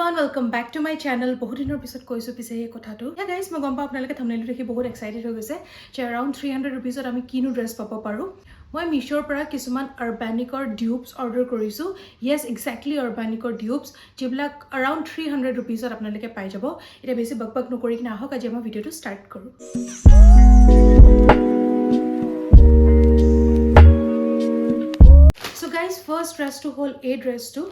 everyone, welcome back to my channel. বহুত দিনৰ পিছত কৈছো পিছে এই কথাটো। Yeah guys, মই গম পাওঁ আপোনালোকে thumbnail দেখি বহুত excited হৈ গৈছে যে around 300 rupees আমি কিনো ড্ৰেছ পাব পাৰো। মই মিশোৰ পৰা কিছুমান অৰ্বানিকৰ ডিউপছ অৰ্ডাৰ কৰিছো। Yes, exactly অৰ্বানিকৰ ডিউপছ যিবিলাক around 300 rupees আপোনালোকে পাই যাব। এটা বেছি বকবক নকৰি কিনে আহক আজি মই ভিডিওটো ষ্টাৰ্ট কৰো। So guys, first dress to hold a dress to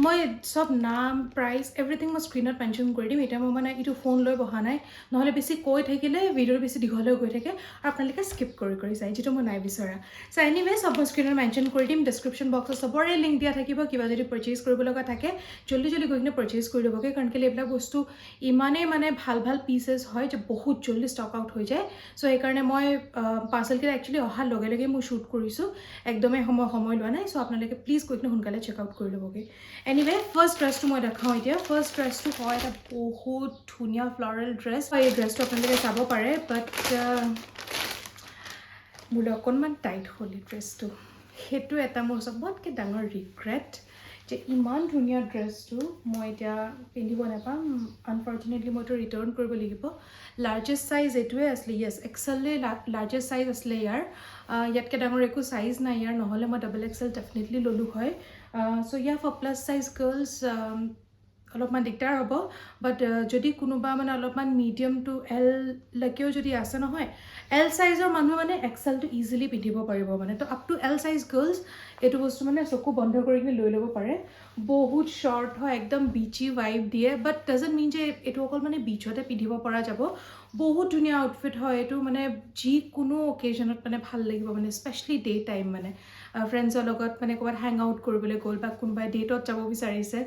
মই সব নাম প্ৰাইস এভৰিথিং মই স্ক্ৰীনত মেনশ্যন কৰি দিম। এতিয়া মই মানে এইটো ফোন লৈ বহা নাই, নহ'লে বেছি কৈ থাকিলে ভিডিঅ'টো বেছি দীঘল হৈ গৈ থাকে আৰু আপোনালোকে স্কিপ কৰি যায়, যিটো মই নাই বিচৰা। চ' এনিৱে সব মই স্ক্ৰীনত মেনশ্যন কৰি দিম। ডেছক্ৰিপশ্যন বক্সত সবৰে লিংক দিয়া থাকিব। কিবা যদি পাৰ্চেজ কৰিব লগা থাকে জল্দি গৈ কিনে পাৰ্চেজ কৰি ল'বগৈ, কাৰণ কেলৈ এইবিলাক বস্তু ইমানেই মানে ভাল পিচেছ হয় যে বহুত জল্দি ষ্টক আউট হৈ যায়। চ' সেইকাৰণে মই পাৰ্চেলকেইটা একচুৱেলি অহাৰ লগে লগে মই শ্বুট কৰিছোঁ, একদমেই সময় লোৱা নাই। চ' আপোনালোকে প্লিজ গৈ কিনে সোনকালে চেক আউট কৰি ল'বগৈ। এনিৱে ফাৰ্ষ্ট ড্ৰেছটো মই দেখাওঁ এতিয়া। ফাৰ্ষ্ট ড্ৰেছটো হয় এটা বহুত ধুনীয়া ফ্লৰেল ড্ৰেছ হয়। এই ড্ৰেছটো আপোনালোকে চাব পাৰে, বাট মোলৈ অকণমান টাইট হ'ল এই ড্ৰেছটো। সেইটো এটা মোৰ চবতকৈ ডাঙৰ ৰিগ্ৰেট যে ইমান ধুনীয়া ড্ৰেছটো মই এতিয়া পিন্ধিব নাপাম। আনফৰ্চুনেটলি মইতো ৰিটাৰ্ণ কৰিব লাগিব। লাৰ্জেষ্ট চাইজ এইটোৱে আছিলে। য়েছ, এক্সেলে লাৰ্জেষ্ট চাইজ আছিলে ইয়াৰ। ইয়াতকৈ ডাঙৰ একো চাইজ নাই ইয়াৰ, নহ'লে মই ডাবল এক্সেল ডেফিনেটলি ল'লোঁ হয়। চ' ইয়াৰ ফৰ প্লাছ চাইজ গাৰ্লছ অলপমান দিগদাৰ হ'ব, বাট যদি কোনোবা মানে অলপমান মিডিয়াম টু এললৈকেও যদি আছে নহয়, এল চাইজৰ মানুহ মানে এক্সেলটো ইজিলি পিন্ধিব পাৰিব মানে। তো up to L size girls এইটো বস্তু মানে চকু বন্ধ কৰি কিনে লৈ ল'ব পাৰে। বহুত শ্বৰ্ট হয়, একদম বিচি ভাইব দিয়ে, বাট ডাজন্ট মিন যে এইটো অকল মানে বিচতে পিন্ধিব পৰা যাব। বহুত ধুনীয়া আউটফিট হয় এইটো, মানে যিকোনো অকেজনত মানে ভাল লাগিব, মানে স্পেচিয়েলি ডে টাইম মানে ফ্ৰেণ্ডছৰ লগত মানে ক'ৰবাত হেং আউট কৰিবলৈ গ'ল বা কোনোবাই ডেটত যাব বিচাৰিছে।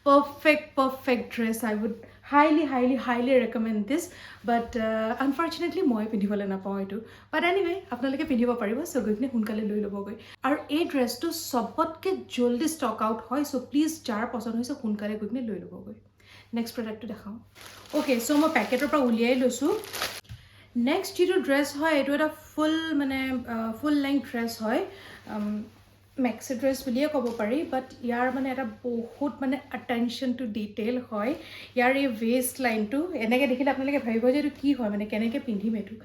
Perfect dress. I would highly recommend this, but unfortunately মই পিন্ধিবলৈ নাপাওঁ এইটো। বাট এনিৱে আপোনালোকে পিন্ধিব পাৰিব। চ' গৈ কিনে সোনকালে লৈ ল'বগৈ। আৰু এই ড্ৰেছটো চবতকৈ জল্দি ষ্টক আউট হয়। চ' প্লিজ যাৰ পচন্দ হৈছে সোনকালে গৈ কিনে লৈ ল'বগৈ। নেক্সট প্ৰডাক্টটো দেখাওঁ। অ'কে, চ' মই পেকেটৰ পৰা উলিয়াই লৈছোঁ। নেক্সট যিটো ড্ৰেছ হয় এইটো এটা ফুল লেংথ ড্ৰেছ হয়। মেক্সি ড্ৰেছ বুলিয়ে ক'ব পাৰি, বাট ইয়াৰ মানে এটা বহুত মানে এটেনশ্যন টু ডিটেইল হয়। ইয়াৰ এই ৱেষ্ট লাইনটো এনেকৈ দেখিলে আপোনালোকে ভাবিব যে এইটো কি হয়, মানে কেনেকৈ পিন্ধিম এইটো।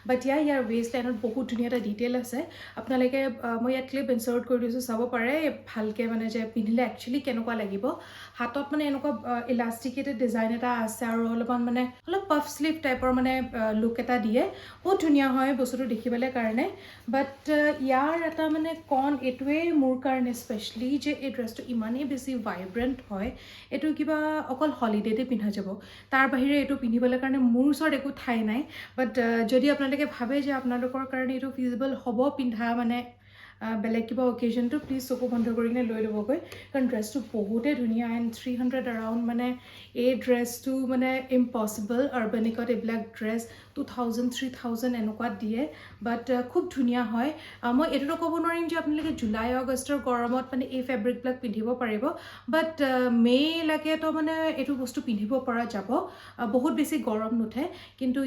বাট ইয়াৰ ৱেষ্ট লাইনত বহুত ধুনীয়া এটা ডিটেইল আছে। আপোনালোকে মই ইয়াত ক্লিপ ইনচাৰ্ট কৰি দিছোঁ, চাব পাৰে ভালকৈ মানে যে পিন্ধিলে একচুৱেলি কেনেকুৱা লাগিব। হাতত মানে এনেকুৱা ইলাষ্টিকেটেড ডিজাইন এটা আছে আৰু অলপ পাফ স্লিভ টাইপৰ মানে লুক এটা দিয়ে। বহুত ধুনীয়া হয় বস্তুটো দেখিবলৈ কাৰণে। বাট ইয়াৰ এটা মানে এইটোৱে মোৰ কাৰণে স্পেচিয়েলি যে এই ড্ৰেছটো ইমানেই বেছি ভাইব্ৰেণ্ট হয়। এইটো কিবা অকল হলিডেতে পিন্ধা যাব, তাৰ বাহিৰে এইটো পিন্ধিবলৈ কাৰণে মোৰ ওচৰত একো ঠাই নাই। বাট যদি আপোনালোকে ভাবে যে আপোনালোকৰ কাৰণে এইটো ফিজিবল হ'ব পিন্ধা মানে বেলেগ কিবা অকেজনটো, প্লিজ চকু বন্ধ কৰি কিনে লৈ ল'বগৈ, কাৰণ ড্ৰেছটো বহুতেই ধুনীয়া। এণ্ড 300 এৰাউণ্ড মানে এই ড্ৰেছটো মানে ইম্পচিবল। অৰ্বেনিকত এইবিলাক ড্ৰেছ 2000 3000 এনেকুৱাত দিয়ে, বাট খুব ধুনীয়া হয়। মই এইটোতো ক'ব নোৱাৰিম যে আপোনালোকে জুলাই আগষ্টৰ গৰমত মানে এই ফেব্ৰিকবিলাক পিন্ধিব পাৰিব, বাট মে'লৈকেতো মানে এইটো বস্তু পিন্ধিব পৰা যাব। বহুত বেছি গৰম নুঠে, কিন্তু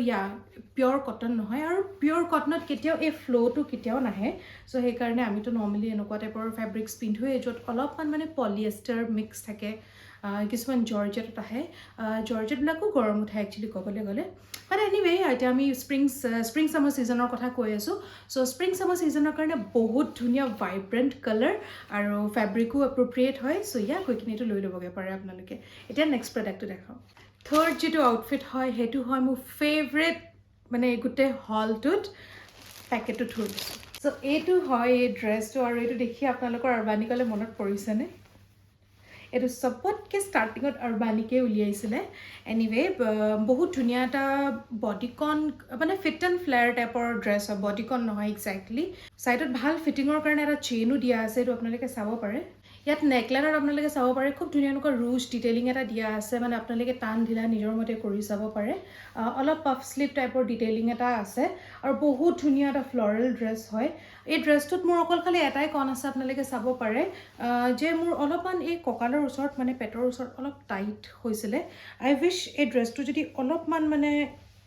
পিয়'ৰ কটন নহয়, আৰু পিয়'ৰ কটনত কেতিয়াও এই ফ্ল'টো কেতিয়াও নাহে। চ' সেইকাৰণে আমিতো নৰ্মেলি এনেকুৱা টাইপৰ ফেব্ৰিক্স পিন্ধোৱে য'ত অলপমান মানে পলিয়েষ্টাৰ মিক্স থাকে। কিছুমান জৰ্জেটত আহে, জৰ্জেটবিলাকো গৰম উঠে একচুৱেলি ক'বলৈ গ'লে। বাট এনিৱে এতিয়া আমি স্প্ৰিং ছামাৰ ছিজনৰ কথা কৈ আছোঁ। চ' স্প্ৰিং ছামাৰ ছিজনৰ কাৰণে বহুত ধুনীয়া ভাইব্ৰেণ্ট কালাৰ আৰু ফেব্ৰিকো এপ্ৰপ্ৰিয়েট হয়। চ' গৈ কিনে এইটো লৈ ল'বগৈ পাৰে আপোনালোকে। এতিয়া নেক্সট প্ৰডাক্টটো দেখাওঁ। থাৰ্ড যিটো আউটফিট হয় সেইটো হয় মোৰ ফেভৰেট, মানে গোটেই হলটোত পেকেটটো থৈ দিছোঁ। চ' এইটো হয় এই ড্ৰেছটো, আৰু এইটো দেখি আপোনালোকৰ অৰ্বানিকলৈ মনত পৰিছেনে? এইটো চবতকৈ ষ্টাৰ্টিঙত অৰ্বানিকে উলিয়াইছিলে। এনিৱে বহুত ধুনীয়া এটা বডিকন, মানে ফিট এণ্ড ফ্লেয়াৰ টাইপৰ ড্ৰেছ হয়। বডিকন নহয় একজেক্টলি। ছাইডত ভাল ফিটিঙৰ কাৰণে এটা চেইনো দিয়া আছে, এইটো আপোনালোকে চাব পাৰে। ইয়াত নেকলাইনত আপোনালোকে চাব পাৰে খুব ধুনীয়া এনেকুৱা ৰুজ ডিটেইলিং এটা দিয়া আছে, মানে আপোনালোকে টান ঢিলা নিজৰ মতে কৰি চাব পাৰে। অলপ পাফ স্লিভ টাইপৰ ডিটেইলিং এটা আছে, আৰু বহুত ধুনীয়া এটা ফ্লৰেল ড্ৰেছ হয়। এই ড্ৰেছটোত মোৰ অকল খালি এটাই আছে, আপোনালোকে চাব পাৰে যে মোৰ অলপমান এই কঁকালৰ ওচৰত মানে পেটৰ ওচৰত অলপ টাইট হৈছিলে। আই উইচ এই ড্ৰেছটো যদি অলপমান মানে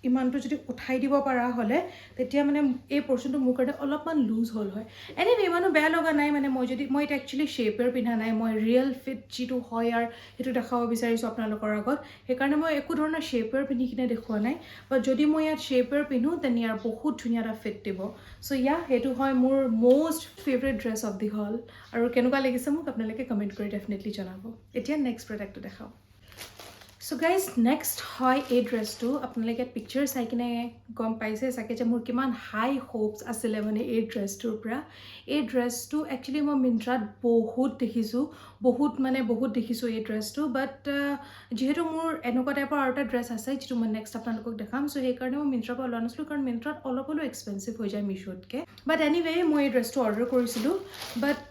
ইমানটো যদি উঠাই দিব পৰা হ'লে তেতিয়া মানে এই পৰ্চনটো মোৰ কাৰণে অলপমান লুজ হ'ল হয় এনিৱে ইমানো বেয়া লগা নাই মানে মই এতিয়া একচুৱেলি শ্বেপৱেৰ পিন্ধা নাই মই ৰিয়েল ফিট যিটো হয় আৰু সেইটো দেখাব বিচাৰিছোঁ আপোনালোকৰ আগত সেইকাৰণে মই একো ধৰণৰ শ্বেপৱেৰ পিন্ধি কিনে দেখুওৱা নাই বাট যদি মই ইয়াত শ্বেপৱেৰ পিন্ধোঁ তেনে ইয়াৰ বহুত ধুনীয়া এটা ফিট দিব চ' সেইটো হয় মোৰ most favourite dress of the haul আৰু কেনেকুৱা লাগিছে মোক আপোনালোকে কমেণ্ট কৰি ডেফিনেটলি জনাব এতিয়া নেক্সট প্ৰডাক্টটো দেখাওঁ চ' গাইজ নেক্সট হয় এই ড্ৰেছটো আপোনালোকে পিকচাৰ চাই কিনে গম পাইছে চাগে যে মোৰ কিমান হাই হোপছ আছিলে মানে এই ড্ৰেছটোৰ পৰা এই ড্ৰেছটো একচুৱেলি মই মিন্ত্ৰাত বহুত দেখিছোঁ বহুত দেখিছোঁ এই ড্ৰেছটো বাট যিহেতু মোৰ এনেকুৱা টাইপৰ আৰু এটা ড্ৰেছ আছে যিটো মই নেক্সট আপোনালোকক দেখাম চ' সেইকাৰণে মই মিন্ত্ৰাৰ পৰা লোৱা নাছিলোঁ কাৰণ মিন্ত্ৰাত অলপ হ'লেও এক্সপেঞ্চিভ হৈ যায় মিছোতকৈ বাট এনিৱে মই এই ড্ৰেছটো অৰ্ডাৰ কৰিছিলোঁ বাট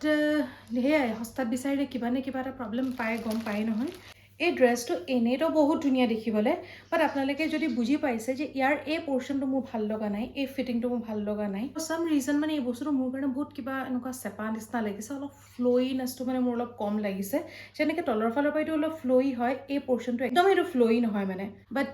সেয়াই সস্তাত বিচাৰিলে কিবা নে কিবা এটা প্ৰব্লেম পায় গম পায় নহয় এই ড্ৰেছটো এনেইতো বহুত ধুনীয়া দেখিবলৈ বাট আপোনালোকে যদি বুজি পাইছে যে ইয়াৰ এই পৰ্চনটো মোৰ ভাল লগা নাই এই ফিটিংটো মোৰ ভাল লগা নাই চাম ৰিজন মানে এই বস্তুটো মোৰ কাৰণে বহুত কিবা এনেকুৱা চেপা নিচিনা লাগিছে অলপ ফ্ল'য়িনেছটো মানে মোৰ অলপ কম লাগিছে যেনেকৈ তলৰ ফালৰ পৰা এইটো অলপ ফ্ল'য়ি হয় এই পৰ্চনটো একদম এইটো ফ্ল'য়ি নহয় মানে বাট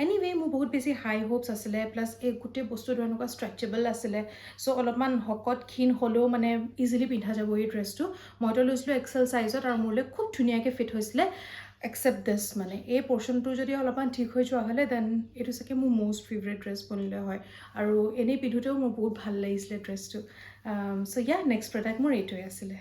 এনিৱে মোৰ বহুত বেছি হাই হোপছ আছিলে প্লাছ এই গোটেই বস্তুটো এনেকুৱা ষ্ট্ৰেচেবল আছিলে চ' অলপমান শকত ক্ষীণ হ'লেও মানে ইজিলি পিন্ধা যাব এই ড্ৰেছটো মইতো লৈছিলোঁ এক্সেল চাইজত আৰু মোলৈ খুব ধুনীয়াকৈ ফিট হৈছিলে except this মানে এই পৰ্চনটো যদি অলপমান ঠিক হৈ যোৱা হ'লে দেন এইটো চাগে মোৰ মষ্ট ফেভৰেট ড্ৰেছ বনিলে হয় আৰু এনেই পিন্ধোতেও মোৰ বহুত ভাল লাগিছিলে ড্ৰেছটো চ' নেক্সট প্ৰডাক্ট মোৰ এইটোৱে আছিলে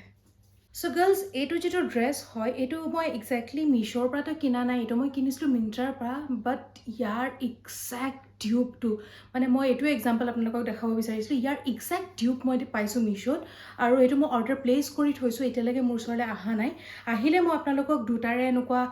চ' গাৰ্লছ এইটো যিটো ড্ৰেছ হয় এইটো মই একজেক্টলি মিছ'ৰ পৰাতো কিনা নাই এইটো মই কিনিছিলোঁ মিন্ত্ৰাৰ পৰা বাট ইয়াৰ একজেক্ট ডিউপটো মানে মই এইটোৱে এক্সাম্পল আপোনালোকক দেখাব বিচাৰিছিলোঁ ইয়াৰ একজেক্ট ডিউপ মই পাইছোঁ মিছ'ত আৰু এইটো মই অৰ্ডাৰ প্লেচ কৰি থৈছোঁ এতিয়ালৈকে মোৰ ওচৰলৈ অহা নাই আহিলে মই আপোনালোকক দুটাৰে এনেকুৱা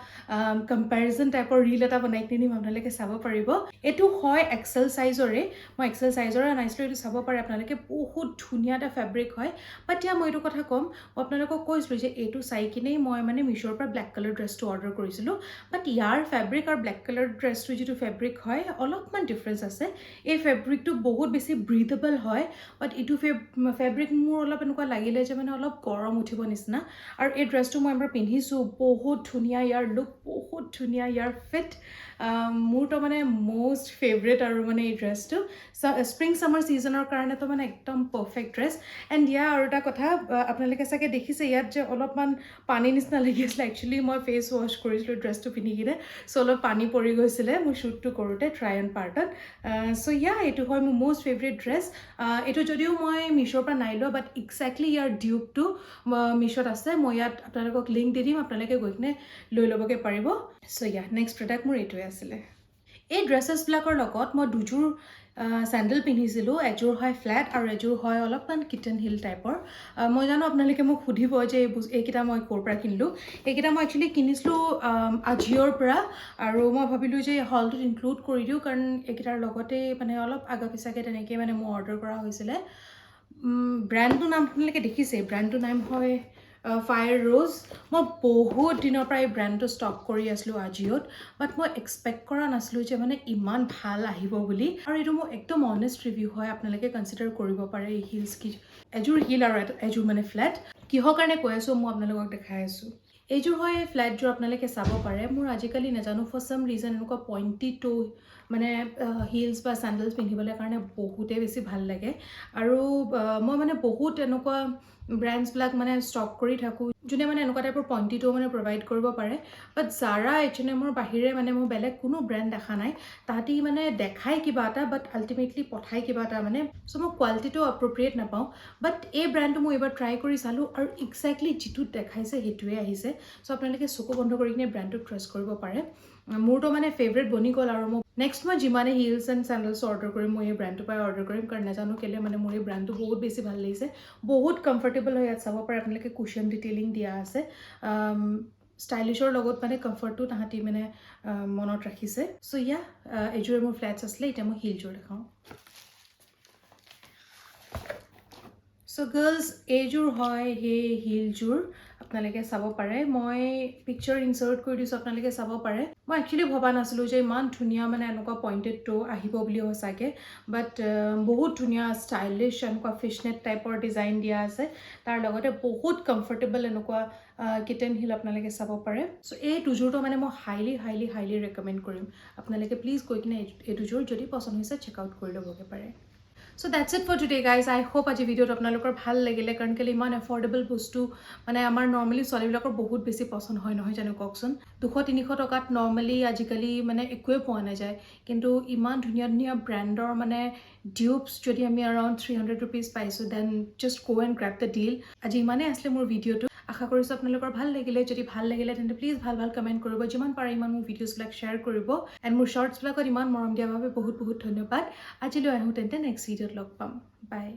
কম্পেৰিজন টাইপৰ ৰীল এটা বনাই কিনে দিম আপোনালোকে চাব পাৰিব এইটো হয় এক্সেল চাইজৰে মই এক্সেল চাইজৰে আনিছিলোঁ এইটো চাব পাৰে আপোনালোকে বহুত ধুনীয়া এটা ফেব্ৰিক হয় বাট এতিয়া মই এইটো কথা ক'ম মই আপোনালোকক কৈছিলোঁ যে এইটো চাই কিনেই মই মানে মিছ'ৰ পৰা ব্লেক কালাৰ ড্ৰেছটো অৰ্ডাৰ কৰিছিলোঁ বাট ইয়াৰ ফেব্ৰিক আৰু ব্লেক কালাৰ ড্ৰেছটো যিটো ফেব্ৰিক হয় অলপমান ডিফাৰেঞ্চ আছে এই ফেব্ৰিকটো বহুত বেছি ব্ৰিথেবল হয় বাট এইটো ফেব্ৰিক মোৰ অলপ এনেকুৱা লাগিলে যে মানে অলপ গৰম উঠিব নিচিনা আৰু এই ড্ৰেছটো মই এবাৰ পিন্ধিছোঁ বহুত ধুনীয়া ইয়াৰ লুক বহুত ধুনীয়া ইয়াৰ ফিট মোৰতো মানে মষ্ট ফেভৰেট আৰু মানে এই ড্ৰেছটো স্প্ৰিং ছামাৰ ছিজনৰ কাৰণেতো মানে একদম পাৰফেক্ট ড্ৰেছ এণ্ড ইয়াৰ আৰু এটা কথা আপোনালোকে চাগে দেখিছে ইয়াত যে অলপমান পানী নিচিনা লাগি আছিলে একচুৱেলি মই ফেচ ৱাছ কৰিছিলোঁ ড্ৰেছটো পিন্ধি কিনে চ' অলপ পানী পৰি গৈছিলে মোৰ শ্বুটটো কৰোঁতে ট্ৰাই এণ্ড পাৰ্টত চ' এইটো হয় মোৰ মষ্ট ফেভৰেট ড্ৰেছ এইটো যদিও মই মিছ'ৰ পৰা নাই লোৱা বাট একজেক্টলি ইয়াৰ ডিউপটো মিছ'ত আছে মই ইয়াত আপোনালোকক লিংক দি দিম আপোনালোকে গৈ কিনে লৈ ল'বগৈ পাৰিব চ' নেক্সট প্ৰডাক্ট মোৰ এইটোৱে আছিলে এই ড্ৰেছেছবিলাকৰ লগত মই দুযোৰ চেণ্ডেল পিন্ধিছিলোঁ এযোৰ হয় ফ্লেট আৰু এযোৰ হয় অলপমান কিটেন হিল টাইপৰ মই জানো আপোনালোকে মোক সুধিব যে এইকেইটা মই ক'ৰ পৰা কিনিলোঁ এইকেইটা মই একচুৱেলি কিনিছিলোঁ আজিঅ'ৰ পৰা আৰু মই ভাবিলোঁ যে হলটোত ইনক্লুড কৰি দিওঁ কাৰণ এইকেইটাৰ লগতে মানে অলপ আগা পিছাকৈ তেনেকৈ মানে মোৰ অৰ্ডাৰ কৰা হৈছিলে ব্ৰেণ্ডটোৰ নাম আপোনালোকে দেখিছে ব্ৰেণ্ডটোৰ নাম হয় ফায়াৰ ৰোজ মই বহুত দিনৰ পৰা এই ব্ৰেণ্ডটো ষ্টক কৰি আছিলোঁ আজিঅ'ত বাট মই এক্সপেক্ট কৰা নাছিলোঁ যে মানে ইমান ভাল আহিব বুলি আৰু এইটো মোৰ একদম অনেষ্ট ৰিভিউ হয় আপোনালোকে কনচিডাৰ কৰিব পাৰে এই হিলছ এযোৰ হিল আৰু এযোৰ মানে ফ্লেট কিহৰ কাৰণে কৈ আছোঁ মই আপোনালোকক দেখাই আছোঁ এইযোৰ হয় ফ্লেটযোৰ আপোনালোকে চাব পাৰে মোৰ আজিকালি নাজানো ফৰ চাম ৰিজন এনেকুৱা পইণ্টি টু মানে হিলছ বা চেণ্ডেলছ পিন্ধিবলৈ কাৰণে বহুতেই বেছি ভাল লাগে আৰু মই মানে বহুত এনেকুৱা ব্ৰেণ্ডছবিলাক মানে ষ্টক কৰি থাকোঁ যোনে মানে এনেকুৱা টাইপৰ পইণ্টিটো মানে প্ৰভাইড কৰিব পাৰে বাট জাৰা H&Mৰ বাহিৰে মানে মই বেলেগ কোনো ব্ৰেণ্ড দেখা নাই তাহাঁতি মানে দেখাই কিবা এটা বাট আল্টিমেটলি পঠাই কিবা এটা মানে চ' মই কোৱালিটিটো এপ্ৰপ্ৰিয়েট নাপাওঁ বাট এই ব্ৰেণ্ডটো মই এইবাৰ ট্ৰাই কৰি চালোঁ আৰু একজেক্টলি যিটোত দেখাইছে সেইটোৱে আহিছে চ' আপোনালোকে চকু বন্ধ কৰি কিনে ব্ৰেণ্ডটো ট্ৰাষ্ট কৰিব পাৰে মোৰতো মানে ফেভৰেট বনি গ'ল আৰু মোক নেক্সট মই যিমানে হিলছ এণ্ড চেণ্ডেলছ অৰ্ডাৰ কৰিম মই এই ব্ৰেণ্ডটোৰ পৰাই অৰ্ডাৰ কৰিম কাৰণ নাজানো কেলৈ মানে মোৰ এই ব্ৰেণ্ডটো বহুত বেছি ভাল লাগিছে বহুত কমফৰ্টেবল হয় ইয়াত চাব পাৰে আপোনালোকে কুশ্যন ডিটেইলিং দিয়া আছে ষ্টাইলিছৰ লগত মানে কমফৰ্টটো তাহাঁতি মানে মনত ৰাখিছে চ' এইযোৰে মোৰ ফ্লেটছ আছিলে এতিয়া মই হিলযোৰ দেখাওঁ চ' গাৰ্লছ এইযোৰ হয় সেই হিলযোৰ আপোনালোকে চাব পাৰে মই পিকচাৰ ইনচাৰ্ট কৰি দিছোঁ আপোনালোকে চাব পাৰে মই একচুৱেলি ভবা নাছিলোঁ যে ইমান ধুনীয়া মানে এনেকুৱা পইণ্টেড টো আহিব বুলি সঁচাকৈ বাট বহুত ধুনীয়া ষ্টাইলিছ এনেকুৱা ফিছনেট টাইপৰ ডিজাইন দিয়া আছে তাৰ লগতে বহুত কমফৰ্টেবল এনেকুৱা কিটেন হিল আপোনালোকে চাব পাৰে চ' এই দুযোৰটো মানে মই হাইলি ৰেকমেণ্ড কৰিম আপোনালোকে প্লিজ গৈ কিনে এই দুযোৰ যদি পচন্দ হৈছে চেক আউট কৰি ল'বগৈ পাৰে So that's it for today guys. I hope আজি ভিডিঅ'টো আপোনালোকৰ ভাল লাগিলে কাৰণ কেলে ইমান এফৰ্ডেবল বস্তু মানে আমাৰ নৰ্মেলি ছোৱালীবিলাকৰ বহুত বেছি পচন্দ হয় নহয় জানো কওকচোন 200-300 টকাত নৰ্মেলি আজিকালি মানে একোৱে পোৱা নাযায় কিন্তু ইমান ধুনীয়া ধুনীয়া ব্ৰেণ্ডৰ মানে ডিউপছ যদি আমি around 300 rupees পাইছোঁ then just go and grab the deal আজি ইমানেই আছিলে মোৰ ভিডিঅ'টো আশা কৰিছোঁ আপোনালোকৰ ভাল লাগিলে যদি ভাল লাগিলে তেন্তে প্লিজ ভাল কমেণ্ট কৰিব যিমান পাৰে ইমান মোৰ ভিডিঅ'ছবিলাক শ্বেয়াৰ কৰিব এণ্ড মোৰ শ্বৰ্টছবিলাকত ইমান মৰম দিয়াৰ বাবে বহুত ধন্যবাদ আজিলৈ আহোঁ তেন্তে নেক্সট ভিডিঅ'ত লগ পাম বাই